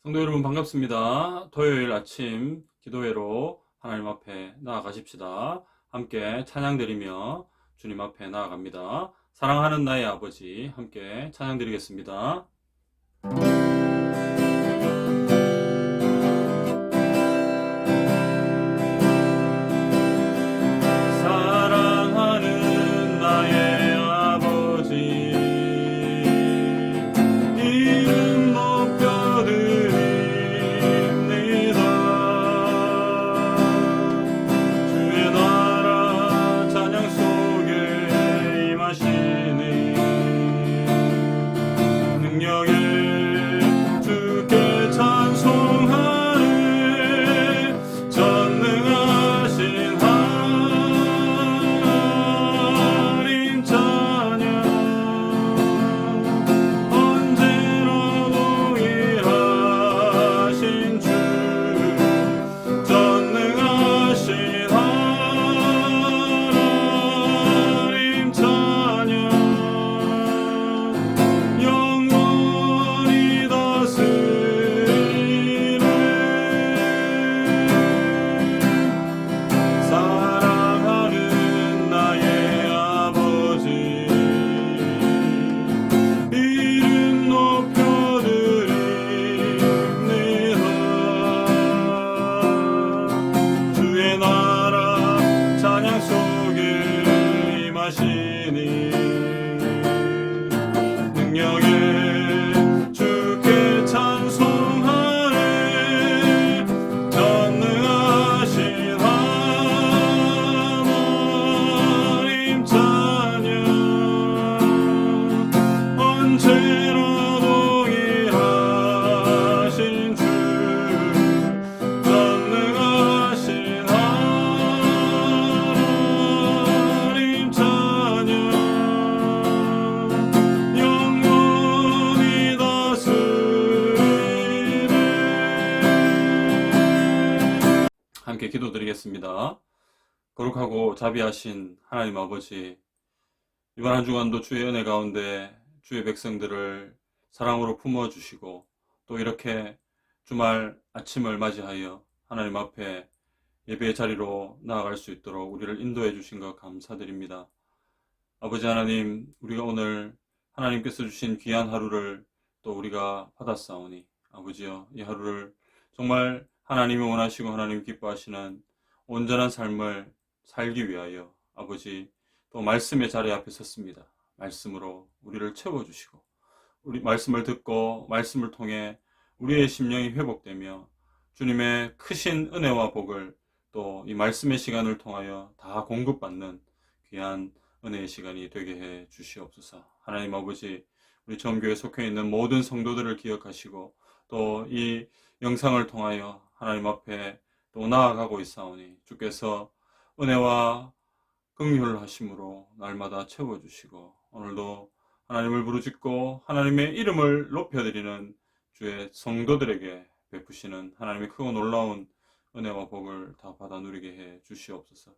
성도 여러분 반갑습니다. 토요일 아침 기도회로 하나님 앞에 나아가십시다. 함께 찬양 드리며 주님 앞에 나아갑니다. 사랑하는 나의 아버지 함께 찬양 드리겠습니다. 사랑하는 나의 아버지 이름 높여드립니다. 주의 나라 찬양 속에 임하시니 능력에 주께 찬송하네. 전능하신 하나님 찬양 언제나 동일하신 주. 전능하신 하나님 찬양 영원히 다스리네. 사랑하는 나의 아버지 이름 높여드립니다. 주의 나라 찬양 속에 임하시니 능력에 주께 찬송하네. 전능하신 하나님 찬양 언제나 동일하신 주. 전능하신 하나님 찬양 영원히 다스리네. 함께 기도드리겠습니다. 거룩하고 자비하신 하나님 아버지, 이번 한 주간도 주의 은혜 가운데 주의 백성들을 사랑으로 품어주시고 또 이렇게 주말 아침을 맞이하여 하나님 앞에 예배의 자리로 나아갈 수 있도록 우리를 인도해 주신 것 감사드립니다. 아버지 하나님, 우리가 오늘 하나님께서 주신 귀한 하루를 또 우리가 받았사오니 아버지여, 이 하루를 정말 하나님이 원하시고 하나님이 기뻐하시는 온전한 삶을 살기 위하여 아버지 또 말씀의 자리 앞에 섰습니다. 말씀으로 우리를 채워주시고 우리 말씀을 듣고 말씀을 통해 우리의 심령이 회복되며 주님의 크신 은혜와 복을 또 이 말씀의 시간을 통하여 다 공급받는 귀한 은혜의 시간이 되게 해 주시옵소서. 하나님 아버지, 우리 전교에 속해 있는 모든 성도들을 기억하시고 또 이 영상을 통하여 하나님 앞에 또 나아가고 있사오니 주께서 은혜와 긍휼하심으로 날마다 채워주시고 오늘도 하나님을 부르짖고 하나님의 이름을 높여드리는 주의 성도들에게 베푸시는 하나님의 크고 놀라운 은혜와 복을 다 받아 누리게 해 주시옵소서.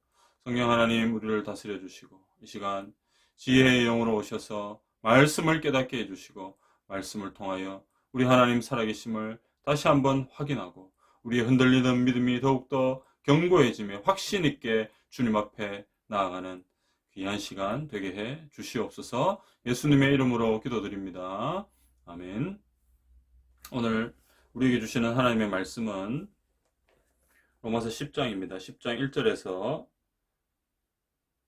성령 하나님, 우리를 다스려 주시고 이 시간 지혜의 영으로 오셔서 말씀을 깨닫게 해주시고 말씀을 통하여 우리 하나님 살아계심을 다시 한번 확인하고 우리의 흔들리던 믿음이 더욱더 견고해지며 확신 있게 주님 앞에 나아가는 귀한 시간 되게 해 주시옵소서. 예수님의 이름으로 기도드립니다. 아멘. 오늘 우리에게 주시는 하나님의 말씀은 로마서 10장입니다. 10장 1절에서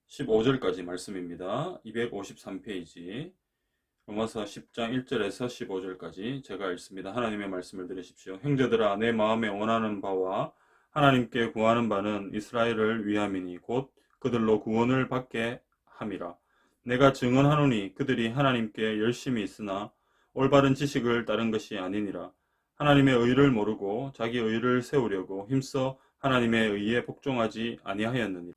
15절까지 말씀입니다. 253페이지 로마서 10장 1절에서 15절까지 제가 읽습니다. 하나님의 말씀을 들으십시오. 형제들아, 내 마음에 원하는 바와 하나님께 구하는 바는 이스라엘을 위함이니 곧 그들로 구원을 받게 함이라. 내가 증언하노니 그들이 하나님께 열심히 있으나 올바른 지식을 따른 것이 아니니라. 하나님의 의를 모르고 자기 의를 세우려고 힘써 하나님의 의에 복종하지 아니하였느니라.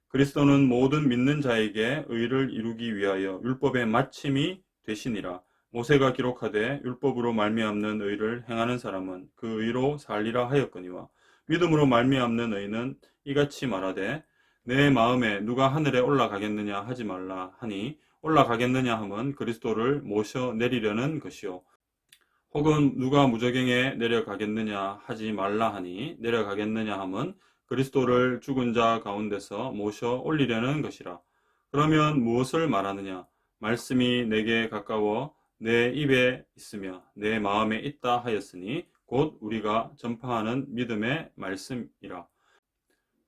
그리스도는 모든 믿는 자에게 의를 이루기 위하여 율법의 마침이 되시니라. 모세가 기록하되 율법으로 말미암는 의를 행하는 사람은 그 의로 살리라 하였거니와 믿음으로 말미암는 의는 이같이 말하되 내 마음에 누가 하늘에 올라가겠느냐 하지 말라 하니 올라가겠느냐 함은 그리스도를 모셔 내리려는 것이요 혹은 누가 무저갱에 내려가겠느냐 하지 말라 하니 내려가겠느냐 함은 그리스도를 죽은 자 가운데서 모셔 올리려는 것이라. 그러면 무엇을 말하느냐? 말씀이 내게 가까워 내 입에 있으며 내 마음에 있다 하였으니 곧 우리가 전파하는 믿음의 말씀이라.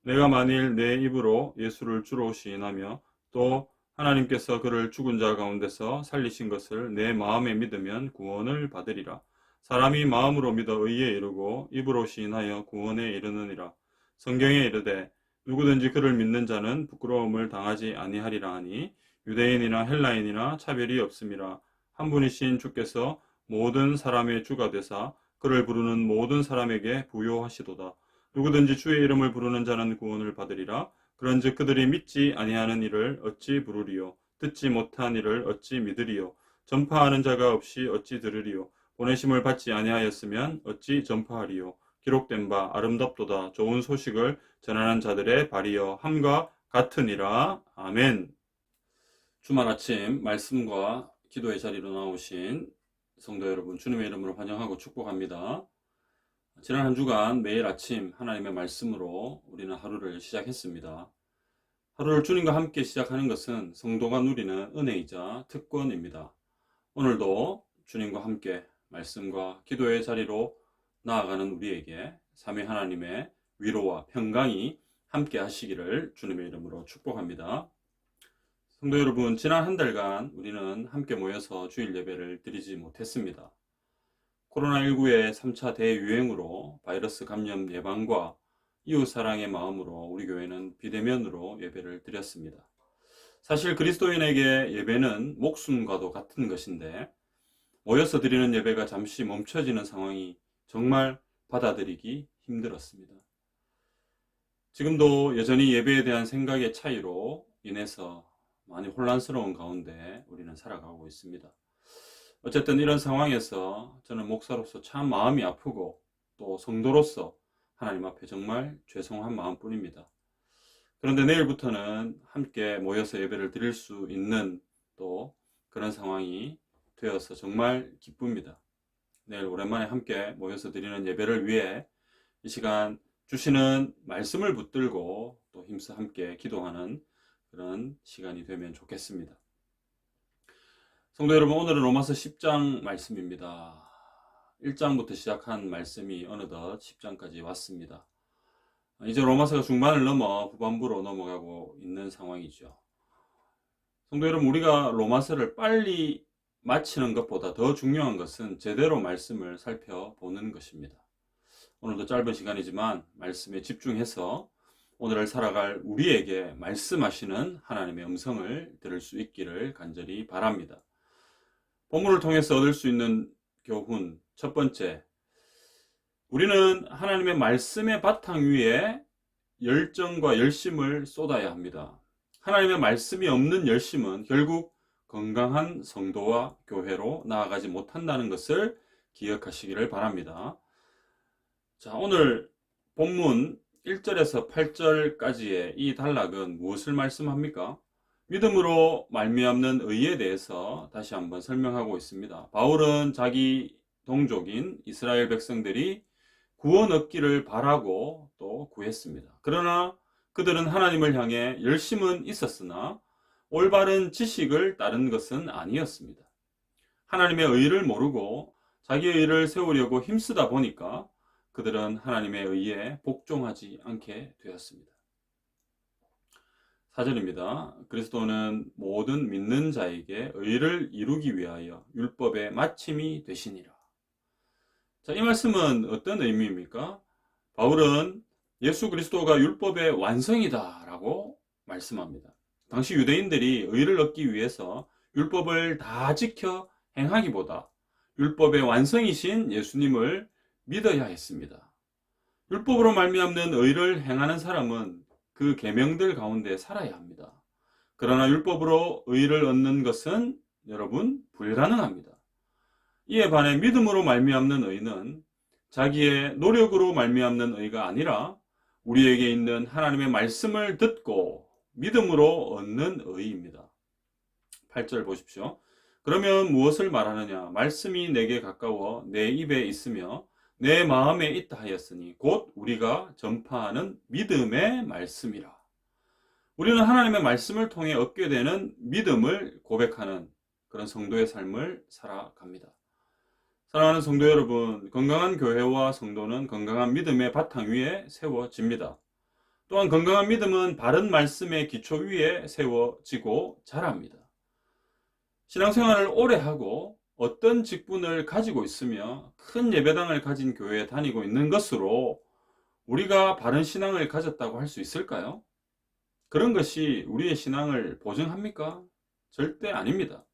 내가 만일 내 입으로 예수를 주로 시인하며 또 하나님께서 그를 죽은 자 가운데서 살리신 것을 내 마음에 믿으면 구원을 받으리라. 사람이 마음으로 믿어 의에 이르고 입으로 시인하여 구원에 이르느니라. 성경에 이르되 누구든지 그를 믿는 자는 부끄러움을 당하지 아니하리라 하니 유대인이나 헬라인이나 차별이 없음이라. 한 분이신 주께서 모든 사람의 주가 되사 그를 부르는 모든 사람에게 부요하시도다. 누구든지 주의 이름을 부르는 자는 구원을 받으리라. 그런즉 그들이 믿지 아니하는 이를 어찌 부르리요? 듣지 못한 이를 어찌 믿으리요? 전파하는 자가 없이 어찌 들으리요? 보내심을 받지 아니하였으면 어찌 전파하리요? 기록된 바 아름답도다. 좋은 소식을 전하는 자들의 발이여 함과 같으니라. 아멘. 주말 아침 말씀과 기도의 자리로 나오신 성도 여러분, 주님의 이름으로 환영하고 축복합니다. 지난 한 주간 매일 아침 하나님의 말씀으로 우리는 하루를 시작했습니다. 하루를 주님과 함께 시작하는 것은 성도가 누리는 은혜이자 특권입니다. 오늘도 주님과 함께 말씀과 기도의 자리로 나아가는 우리에게 삼위 하나님의 위로와 평강이 함께 하시기를 주님의 이름으로 축복합니다. 성도 여러분, 지난 한 달간 우리는 함께 모여서 주일 예배를 드리지 못했습니다. 코로나19의 3차 대유행으로 바이러스 감염 예방과 이웃사랑의 마음으로 우리 교회는 비대면으로 예배를 드렸습니다. 사실 그리스도인에게 예배는 목숨과도 같은 것인데 모여서 드리는 예배가 잠시 멈춰지는 상황이 정말 받아들이기 힘들었습니다. 지금도 여전히 예배에 대한 생각의 차이로 인해서 많이 혼란스러운 가운데 우리는 살아가고 있습니다. 어쨌든 이런 상황에서 저는 목사로서 참 마음이 아프고 또 성도로서 하나님 앞에 정말 죄송한 마음뿐입니다. 그런데 내일부터는 함께 모여서 예배를 드릴 수 있는 또 그런 상황이 되어서 정말 기쁩니다. 내일 오랜만에 함께 모여서 드리는 예배를 위해 이 시간 주시는 말씀을 붙들고 또 힘써 함께 기도하는 그런 시간이 되면 좋겠습니다. 성도 여러분, 오늘은 로마서 10장 말씀입니다. 1장부터 시작한 말씀이 어느덧 10장까지 왔습니다. 이제 로마서가 중반을 넘어 후반부로 넘어가고 있는 상황이죠. 성도 여러분, 우리가 로마서를 빨리 마치는 것보다 더 중요한 것은 제대로 말씀을 살펴보는 것입니다. 오늘도 짧은 시간이지만 말씀에 집중해서 오늘을 살아갈 우리에게 말씀하시는 하나님의 음성을 들을 수 있기를 간절히 바랍니다. 본문을 통해서 얻을 수 있는 교훈, 첫 번째, 우리는 하나님의 말씀의 바탕 위에 열정과 열심을 쏟아야 합니다. 하나님의 말씀이 없는 열심은 결국 건강한 성도와 교회로 나아가지 못한다는 것을 기억하시기를 바랍니다. 자, 오늘 본문 1절에서 8절까지의 이 단락은 무엇을 말씀합니까? 믿음으로 말미암는 의에 대해서 다시 한번 설명하고 있습니다. 바울은 자기 동족인 이스라엘 백성들이 구원 얻기를 바라고 또 구했습니다. 그러나 그들은 하나님을 향해 열심은 있었으나 올바른 지식을 따른 것은 아니었습니다. 하나님의 의를 모르고 자기의 의를 세우려고 힘쓰다 보니까 그들은 하나님의 의에 복종하지 않게 되었습니다. 4절입니다. 그리스도는 모든 믿는 자에게 의를 이루기 위하여 율법의 마침이 되시니라. 자, 이 말씀은 어떤 의미입니까? 바울은 예수 그리스도가 율법의 완성이다 라고 말씀합니다. 당시 유대인들이 의를 얻기 위해서 율법을 다 지켜 행하기보다 율법의 완성이신 예수님을 믿어야 했습니다. 율법으로 말미암는 의를 행하는 사람은 그 계명들 가운데 살아야 합니다. 그러나 율법으로 의를 얻는 것은 여러분 불가능합니다. 이에 반해 믿음으로 말미암는 의는 자기의 노력으로 말미암는 의가 아니라 우리에게 있는 하나님의 말씀을 듣고 믿음으로 얻는 의입니다. 8절 보십시오. 그러면 무엇을 말하느냐? 말씀이 내게 가까워 내 입에 있으며 내 마음에 있다 하였으니 곧 우리가 전파하는 믿음의 말씀이라. 우리는 하나님의 말씀을 통해 얻게 되는 믿음을 고백하는 그런 성도의 삶을 살아갑니다. 사랑하는 성도 여러분, 건강한 교회와 성도는 건강한 믿음의 바탕 위에 세워집니다. 또한 건강한 믿음은 바른 말씀의 기초 위에 세워지고 자랍니다. 신앙생활을 오래 하고 어떤 직분을 가지고 있으며 큰 예배당을 가진 교회에 다니고 있는 것으로 우리가 바른 신앙을 가졌다고 할 수 있을까요? 그런 것이 우리의 신앙을 보증합니까? 절대 아닙니다.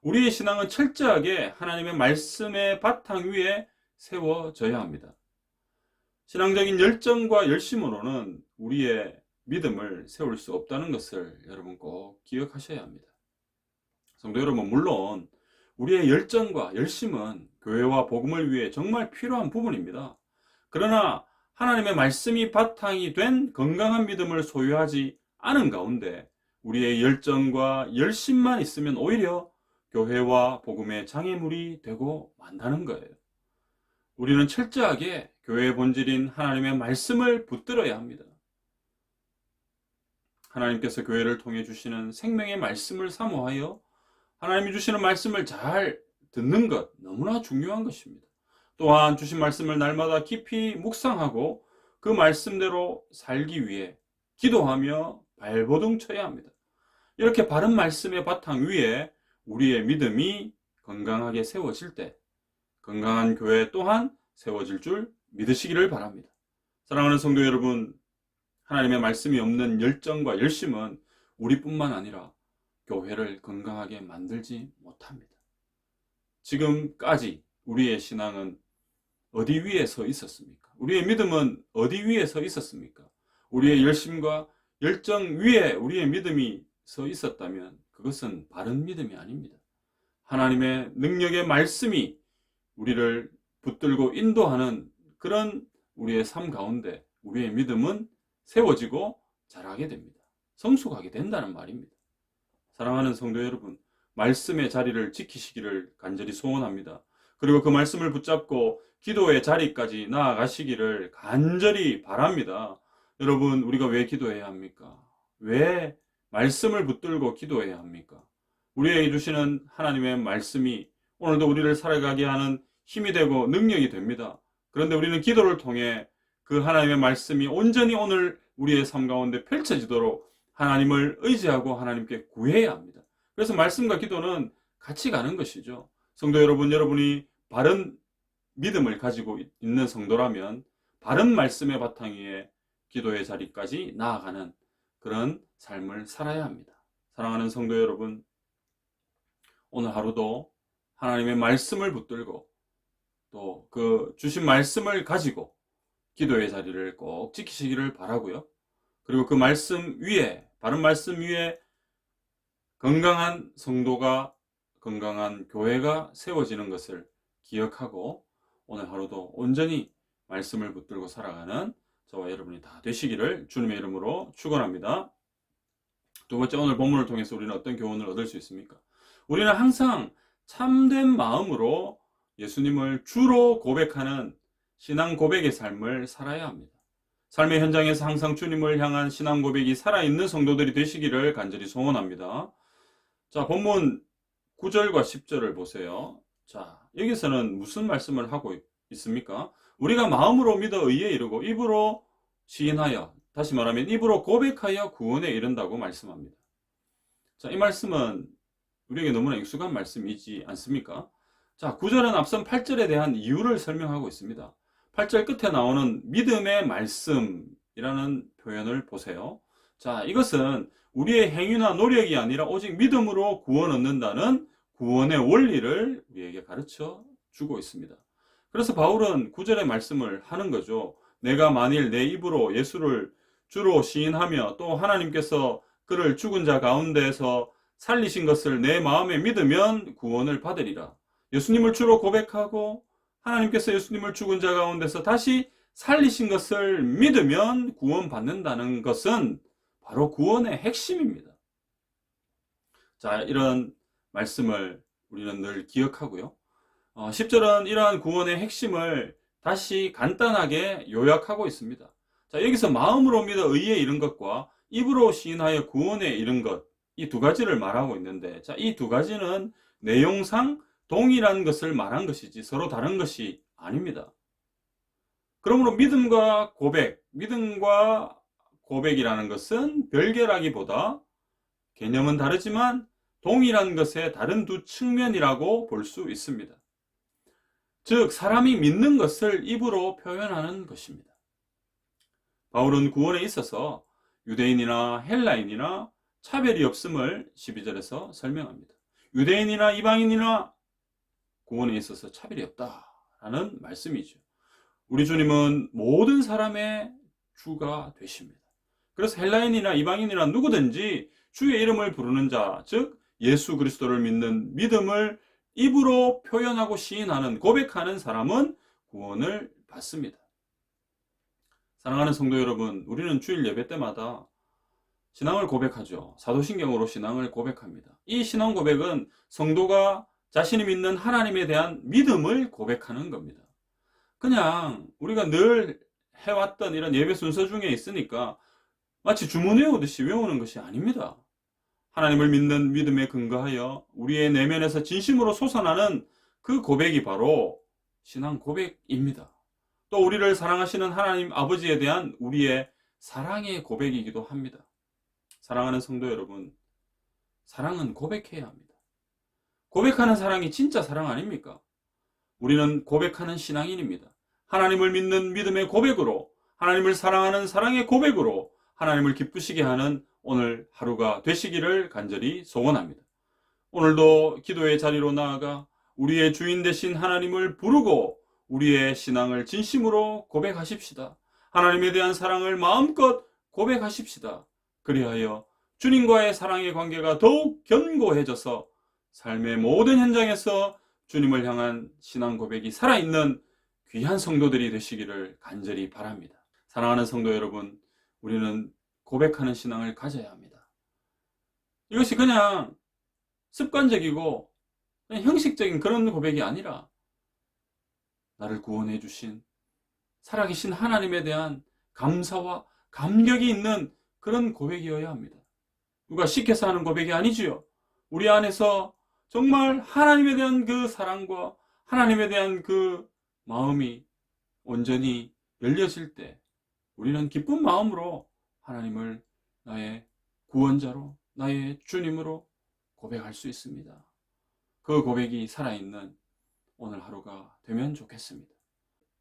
우리의 신앙은 철저하게 하나님의 말씀의 바탕 위에 세워져야 합니다. 신앙적인 열정과 열심으로는 우리의 믿음을 세울 수 없다는 것을 여러분 꼭 기억하셔야 합니다. 성도 여러분, 물론 우리의 열정과 열심은 교회와 복음을 위해 정말 필요한 부분입니다. 그러나 하나님의 말씀이 바탕이 된 건강한 믿음을 소유하지 않은 가운데 우리의 열정과 열심만 있으면 오히려 교회와 복음의 장애물이 되고 만다는 거예요. 우리는 철저하게 교회의 본질인 하나님의 말씀을 붙들어야 합니다. 하나님께서 교회를 통해 주시는 생명의 말씀을 사모하여 하나님이 주시는 말씀을 잘 듣는 것 너무나 중요한 것입니다. 또한 주신 말씀을 날마다 깊이 묵상하고 그 말씀대로 살기 위해 기도하며 발버둥 쳐야 합니다. 이렇게 바른 말씀의 바탕 위에 우리의 믿음이 건강하게 세워질 때 건강한 교회 또한 세워질 줄 믿으시기를 바랍니다. 사랑하는 성도 여러분, 하나님의 말씀이 없는 열정과 열심은 우리뿐만 아니라 교회를 건강하게 만들지 못합니다. 지금까지 우리의 신앙은 어디 위에 서 있었습니까? 우리의 믿음은 어디 위에 서 있었습니까? 우리의 열심과 열정 위에 우리의 믿음이 서 있었다면 그것은 바른 믿음이 아닙니다. 하나님의 능력의 말씀이 우리를 붙들고 인도하는 그런 우리의 삶 가운데 우리의 믿음은 세워지고 자라게 됩니다. 성숙하게 된다는 말입니다. 사랑하는 성도 여러분, 말씀의 자리를 지키시기를 간절히 소원합니다. 그리고 그 말씀을 붙잡고 기도의 자리까지 나아가시기를 간절히 바랍니다. 여러분, 우리가 왜 기도해야 합니까? 왜 말씀을 붙들고 기도해야 합니까? 우리에게 주시는 하나님의 말씀이 오늘도 우리를 살아가게 하는 힘이 되고 능력이 됩니다. 그런데 우리는 기도를 통해 그 하나님의 말씀이 온전히 오늘 우리의 삶 가운데 펼쳐지도록 하나님을 의지하고 하나님께 구해야 합니다. 그래서 말씀과 기도는 같이 가는 것이죠. 성도 여러분, 여러분이 바른 믿음을 가지고 있는 성도라면 바른 말씀의 바탕 위에 기도의 자리까지 나아가는 그런 삶을 살아야 합니다. 사랑하는 성도 여러분, 오늘 하루도 하나님의 말씀을 붙들고 또 그 주신 말씀을 가지고 기도의 자리를 꼭 지키시기를 바라고요. 그리고 그 말씀 위에, 바른 말씀 위에 건강한 성도가, 건강한 교회가 세워지는 것을 기억하고 오늘 하루도 온전히 말씀을 붙들고 살아가는 저와 여러분이 다 되시기를 주님의 이름으로 축원합니다. 두 번째, 오늘 본문을 통해서 우리는 어떤 교훈을 얻을 수 있습니까? 우리는 항상 참된 마음으로 예수님을 주로 고백하는 신앙 고백의 삶을 살아야 합니다. 삶의 현장에서 항상 주님을 향한 신앙 고백이 살아있는 성도들이 되시기를 간절히 소원합니다. 자, 본문 9절과 10절을 보세요. 자, 여기서는 무슨 말씀을 하고 있습니까? 우리가 마음으로 믿어 의에 이르고 입으로 시인하여, 다시 말하면 입으로 고백하여 구원에 이른다고 말씀합니다. 자, 이 말씀은 우리에게 너무나 익숙한 말씀이지 않습니까? 자, 9절은 앞선 8절에 대한 이유를 설명하고 있습니다. 8절 끝에 나오는 믿음의 말씀이라는 표현을 보세요. 자, 이것은 우리의 행위나 노력이 아니라 오직 믿음으로 구원 얻는다는 구원의 원리를 우리에게 가르쳐 주고 있습니다. 그래서 바울은 9절의 말씀을 하는 거죠. 내가 만일 내 입으로 예수를 주로 시인하며 또 하나님께서 그를 죽은 자 가운데에서 살리신 것을 내 마음에 믿으면 구원을 받으리라. 예수님을 주로 고백하고 하나님께서 예수님을 죽은 자 가운데서 다시 살리신 것을 믿으면 구원받는다는 것은 바로 구원의 핵심입니다. 자, 이런 말씀을 우리는 늘 기억하고요. 10절은 이러한 구원의 핵심을 다시 간단하게 요약하고 있습니다. 자, 여기서 마음으로 믿어 의에 이른 것과 입으로 시인하여 구원에 이른 것, 이 두 가지를 말하고 있는데, 자, 이 두 가지는 내용상 동일한 것을 말한 것이지 서로 다른 것이 아닙니다. 그러므로 믿음과 고백이라는 것은 별개라기보다 개념은 다르지만 동일한 것의 다른 두 측면이라고 볼 수 있습니다. 즉, 사람이 믿는 것을 입으로 표현하는 것입니다. 바울은 구원에 있어서 유대인이나 헬라인이나 차별이 없음을 12절에서 설명합니다. 유대인이나 이방인이나 구원에 있어서 차별이 없다라는 말씀이죠. 우리 주님은 모든 사람의 주가 되십니다. 그래서 헬라인이나 이방인이나 누구든지 주의 이름을 부르는 자, 즉 예수 그리스도를 믿는 믿음을 입으로 표현하고 시인하는, 고백하는 사람은 구원을 받습니다. 사랑하는 성도 여러분, 우리는 주일 예배 때마다 신앙을 고백하죠. 사도신경으로 신앙을 고백합니다. 이 신앙 고백은 성도가 자신이 믿는 하나님에 대한 믿음을 고백하는 겁니다. 그냥 우리가 늘 해왔던 이런 예배 순서 중에 있으니까 마치 주문 외우듯이 외우는 것이 아닙니다. 하나님을 믿는 믿음에 근거하여 우리의 내면에서 진심으로 솟아나는 그 고백이 바로 신앙 고백입니다. 또 우리를 사랑하시는 하나님 아버지에 대한 우리의 사랑의 고백이기도 합니다. 사랑하는 성도 여러분, 사랑은 고백해야 합니다. 고백하는 사랑이 진짜 사랑 아닙니까? 우리는 고백하는 신앙인입니다. 하나님을 믿는 믿음의 고백으로, 하나님을 사랑하는 사랑의 고백으로 하나님을 기쁘시게 하는 오늘 하루가 되시기를 간절히 소원합니다. 오늘도 기도의 자리로 나아가 우리의 주인 되신 하나님을 부르고 우리의 신앙을 진심으로 고백하십시다. 하나님에 대한 사랑을 마음껏 고백하십시다. 그리하여 주님과의 사랑의 관계가 더욱 견고해져서 삶의 모든 현장에서 주님을 향한 신앙 고백이 살아있는 귀한 성도들이 되시기를 간절히 바랍니다. 사랑하는 성도 여러분, 우리는 고백하는 신앙을 가져야 합니다. 이것이 그냥 습관적이고 그냥 형식적인 그런 고백이 아니라 나를 구원해 주신 살아계신 하나님에 대한 감사와 감격이 있는 그런 고백이어야 합니다. 누가 시켜서 하는 고백이 아니지요. 우리 안에서 정말 하나님에 대한 그 사랑과 하나님에 대한 그 마음이 온전히 열려질 때 우리는 기쁜 마음으로 하나님을 나의 구원자로, 나의 주님으로 고백할 수 있습니다. 그 고백이 살아있는 오늘 하루가 되면 좋겠습니다.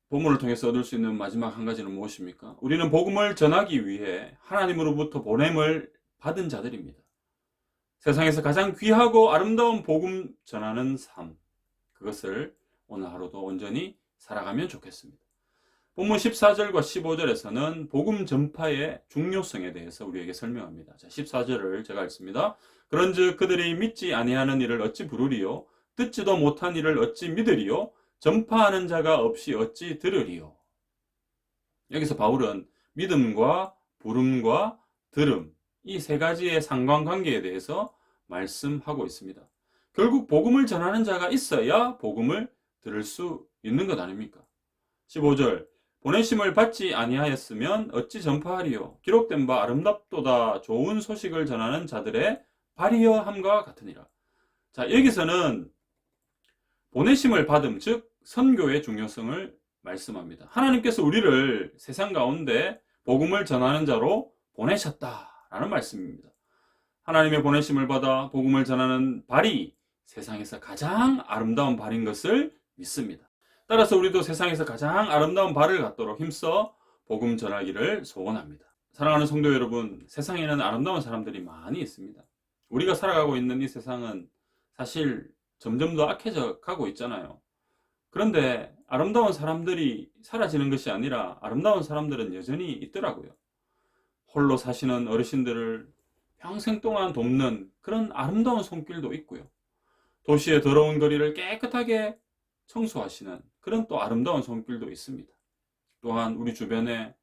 본문을 통해서 얻을 수 있는 마지막 한 가지는 무엇입니까? 우리는 복음을 전하기 위해 하나님으로부터 보냄을 받은 자들입니다. 세상에서 가장 귀하고 아름다운 복음 전하는 삶, 그것을 오늘 하루도 온전히 살아가면 좋겠습니다. 본문 14절과 15절에서는 복음 전파의 중요성에 대해서 우리에게 설명합니다. 자, 14절을 제가 읽습니다. 그런즉 그들이 믿지 아니하는 일을 어찌 부르리요? 듣지도 못한 일을 어찌 믿으리요? 전파하는 자가 없이 어찌 들으리요? 여기서 바울은 믿음과 부름과 들음, 이 세 가지의 상관관계에 대해서 말씀하고 있습니다. 결국 복음을 전하는 자가 있어야 복음을 들을 수 있는 것 아닙니까? 15절, 보내심을 받지 아니하였으면 어찌 전파하리요? 기록된 바 아름답도다 좋은 소식을 전하는 자들의 발이여 함과 같으니라. 자, 여기서는 보내심을 받음, 즉 선교의 중요성을 말씀합니다. 하나님께서 우리를 세상 가운데 복음을 전하는 자로 보내셨다라는 말씀입니다. 하나님의 보내심을 받아 복음을 전하는 발이 세상에서 가장 아름다운 발인 것을 믿습니다. 따라서 우리도 세상에서 가장 아름다운 발을 갖도록 힘써 복음 전하기를 소원합니다. 사랑하는 성도 여러분, 세상에는 아름다운 사람들이 많이 있습니다. 우리가 살아가고 있는 이 세상은 사실 점점 더 악해져 가고 있잖아요. 그런데 아름다운 사람들이 사라지는 것이 아니라 아름다운 사람들은 여전히 있더라고요. 홀로 사시는 어르신들을 평생 동안 돕는 그런 아름다운 손길도 있고요. 도시의 더러운 거리를 깨끗하게 청소하시는 그런 또 아름다운 손길도 있습니다. 또한 우리 주변에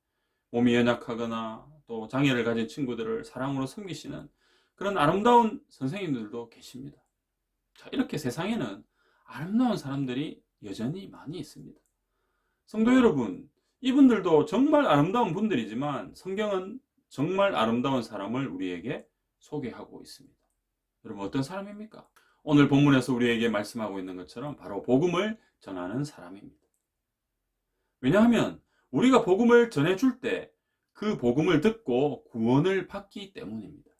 몸이 연약하거나 또 장애를 가진 친구들을 사랑으로 섬기시는 그런 아름다운 선생님들도 계십니다. 자, 이렇게 세상에는 아름다운 사람들이 여전히 많이 있습니다. 성도 여러분, 이분들도 정말 아름다운 분들이지만 성경은 정말 아름다운 사람을 우리에게 소개하고 있습니다. 여러분, 어떤 사람입니까? 오늘 본문에서 우리에게 말씀하고 있는 것처럼 바로 복음을 전하는 사람입니다. 왜냐하면 우리가 복음을 전해줄 때 그 복음을 듣고 구원을 받기 때문입니다.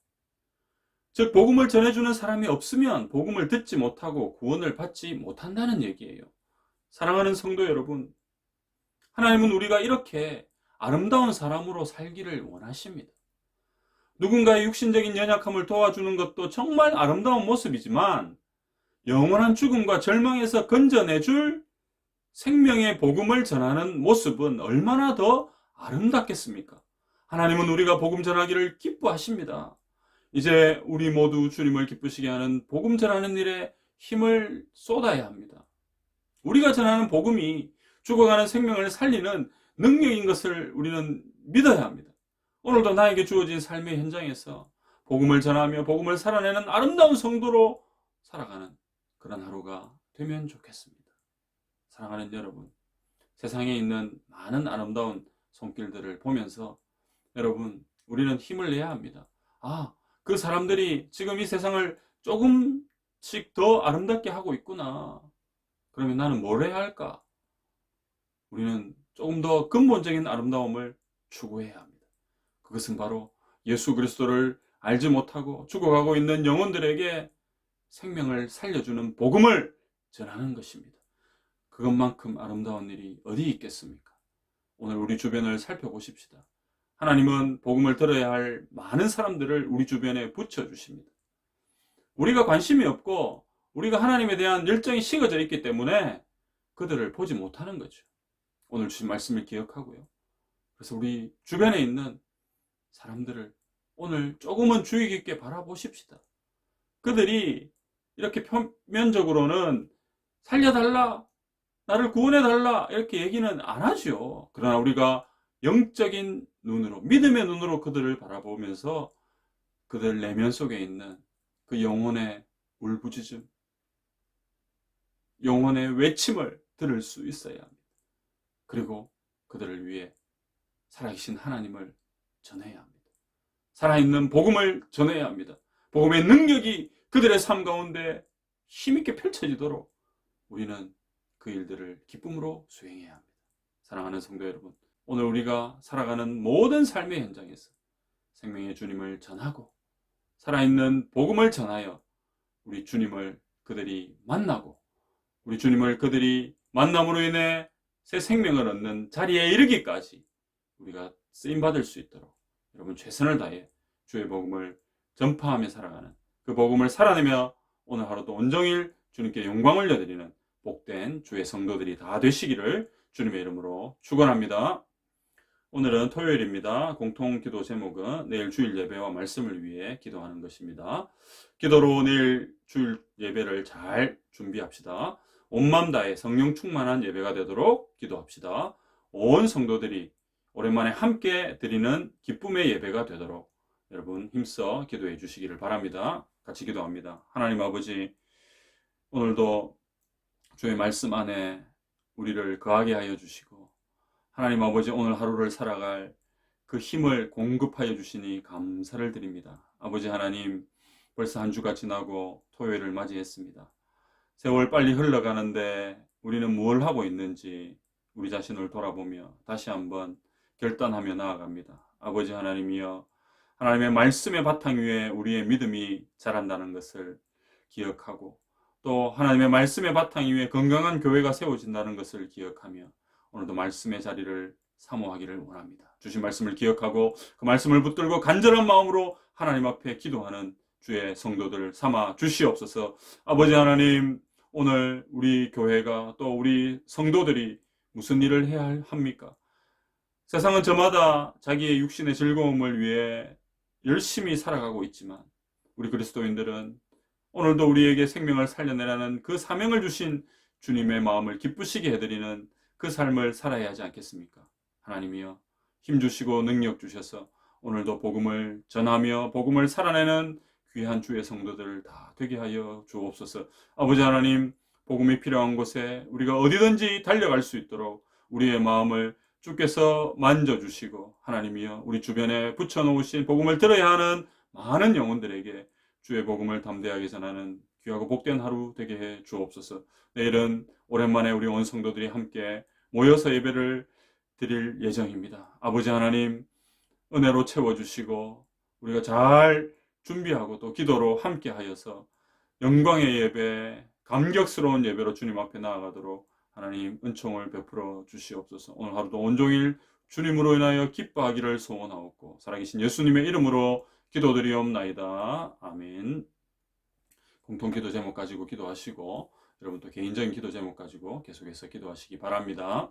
즉, 복음을 전해주는 사람이 없으면 복음을 듣지 못하고 구원을 받지 못한다는 얘기예요. 사랑하는 성도 여러분, 하나님은 우리가 이렇게 아름다운 사람으로 살기를 원하십니다. 누군가의 육신적인 연약함을 도와주는 것도 정말 아름다운 모습이지만 영원한 죽음과 절망에서 건져내줄 생명의 복음을 전하는 모습은 얼마나 더 아름답겠습니까? 하나님은 우리가 복음 전하기를 기뻐하십니다. 이제 우리 모두 주님을 기쁘시게 하는 복음 전하는 일에 힘을 쏟아야 합니다. 우리가 전하는 복음이 죽어가는 생명을 살리는 능력인 것을 우리는 믿어야 합니다. 오늘도 나에게 주어진 삶의 현장에서 복음을 전하며 복음을 살아내는 아름다운 성도로 살아가는 그런 하루가 되면 좋겠습니다. 사랑하는 여러분, 세상에 있는 많은 아름다운 손길들을 보면서 여러분, 우리는 힘을 내야 합니다. 그 사람들이 지금 이 세상을 조금씩 더 아름답게 하고 있구나. 그러면 나는 뭘 해야 할까? 우리는 조금 더 근본적인 아름다움을 추구해야 합니다. 그것은 바로 예수 그리스도를 알지 못하고 죽어가고 있는 영혼들에게 생명을 살려주는 복음을 전하는 것입니다. 그것만큼 아름다운 일이 어디 있겠습니까? 오늘 우리 주변을 살펴보십시다. 하나님은 복음을 들어야 할 많은 사람들을 우리 주변에 붙여주십니다. 우리가 관심이 없고 우리가 하나님에 대한 열정이 식어져 있기 때문에 그들을 보지 못하는 거죠. 오늘 주신 말씀을 기억하고요. 그래서 우리 주변에 있는 사람들을 오늘 조금은 주의 깊게 바라보십시다. 그들이 이렇게 표면적으로는 살려달라, 나를 구원해달라 이렇게 얘기는 안 하죠. 그러나 우리가 영적인 눈으로, 믿음의 눈으로 그들을 바라보면서 그들 내면 속에 있는 그 영혼의 울부짖음, 영혼의 외침을 들을 수 있어야 합니다. 그리고 그들을 위해 살아계신 하나님을 전해야 합니다. 살아있는 복음을 전해야 합니다. 복음의 능력이 그들의 삶 가운데 힘있게 펼쳐지도록 우리는 그 일들을 기쁨으로 수행해야 합니다. 사랑하는 성도 여러분, 오늘 우리가 살아가는 모든 삶의 현장에서 생명의 주님을 전하고 살아있는 복음을 전하여 우리 주님을 그들이 만나고 우리 주님을 그들이 만남으로 인해 새 생명을 얻는 자리에 이르기까지 우리가 쓰임받을 수 있도록 여러분 최선을 다해 주의 복음을 전파하며 살아가는 그 복음을 살아내며 오늘 하루도 온종일 주님께 영광을 올려드리는 복된 주의 성도들이 다 되시기를 주님의 이름으로 축원합니다. 오늘은 토요일입니다. 공통 기도 제목은 내일 주일 예배와 말씀을 위해 기도하는 것입니다. 기도로 내일 주일 예배를 잘 준비합시다. 온 마음 다해 성령 충만한 예배가 되도록 기도합시다. 온 성도들이 오랜만에 함께 드리는 기쁨의 예배가 되도록 여러분 힘써 기도해 주시기를 바랍니다. 같이 기도합니다. 하나님 아버지, 오늘도 주의 말씀 안에 우리를 거하게 하여 주시고 하나님 아버지, 오늘 하루를 살아갈 그 힘을 공급하여 주시니 감사를 드립니다. 아버지 하나님, 벌써 한 주가 지나고 토요일을 맞이했습니다. 세월 빨리 흘러가는데 우리는 뭘 하고 있는지 우리 자신을 돌아보며 다시 한번 결단하며 나아갑니다. 아버지 하나님이여, 하나님의 말씀의 바탕 위에 우리의 믿음이 자란다는 것을 기억하고 또 하나님의 말씀의 바탕 위에 건강한 교회가 세워진다는 것을 기억하며 오늘도 말씀의 자리를 사모하기를 원합니다. 주신 말씀을 기억하고 그 말씀을 붙들고 간절한 마음으로 하나님 앞에 기도하는 주의 성도들 삼아 주시옵소서. 아버지 하나님, 오늘 우리 교회가 또 우리 성도들이 무슨 일을 해야 합니까? 세상은 저마다 자기의 육신의 즐거움을 위해 열심히 살아가고 있지만 우리 그리스도인들은 오늘도 우리에게 생명을 살려내라는 그 사명을 주신 주님의 마음을 기쁘시게 해드리는 그 삶을 살아야 하지 않겠습니까? 하나님이여, 힘주시고 능력 주셔서 오늘도 복음을 전하며 복음을 살아내는 귀한 주의 성도들 다 되게 하여 주옵소서. 아버지 하나님, 복음이 필요한 곳에 우리가 어디든지 달려갈 수 있도록 우리의 마음을 주께서 만져주시고, 하나님이여 우리 주변에 붙여놓으신 복음을 들어야 하는 많은 영혼들에게 주의 복음을 담대하게 전하는 귀하고 복된 하루 되게 해 주옵소서. 내일은 오랜만에 우리 온 성도들이 함께 모여서 예배를 드릴 예정입니다. 아버지 하나님, 은혜로 채워주시고 우리가 잘 준비하고 또 기도로 함께 하여서 영광의 예배, 감격스러운 예배로 주님 앞에 나아가도록 하나님 은총을 베풀어 주시옵소서. 오늘 하루도 온종일 주님으로 인하여 기뻐하기를 소원하옵고 살아계신 예수님의 이름으로 기도드리옵나이다. 아멘. 공통 기도 제목 가지고 기도하시고 여러분 또 개인적인 기도 제목 가지고 계속해서 기도하시기 바랍니다.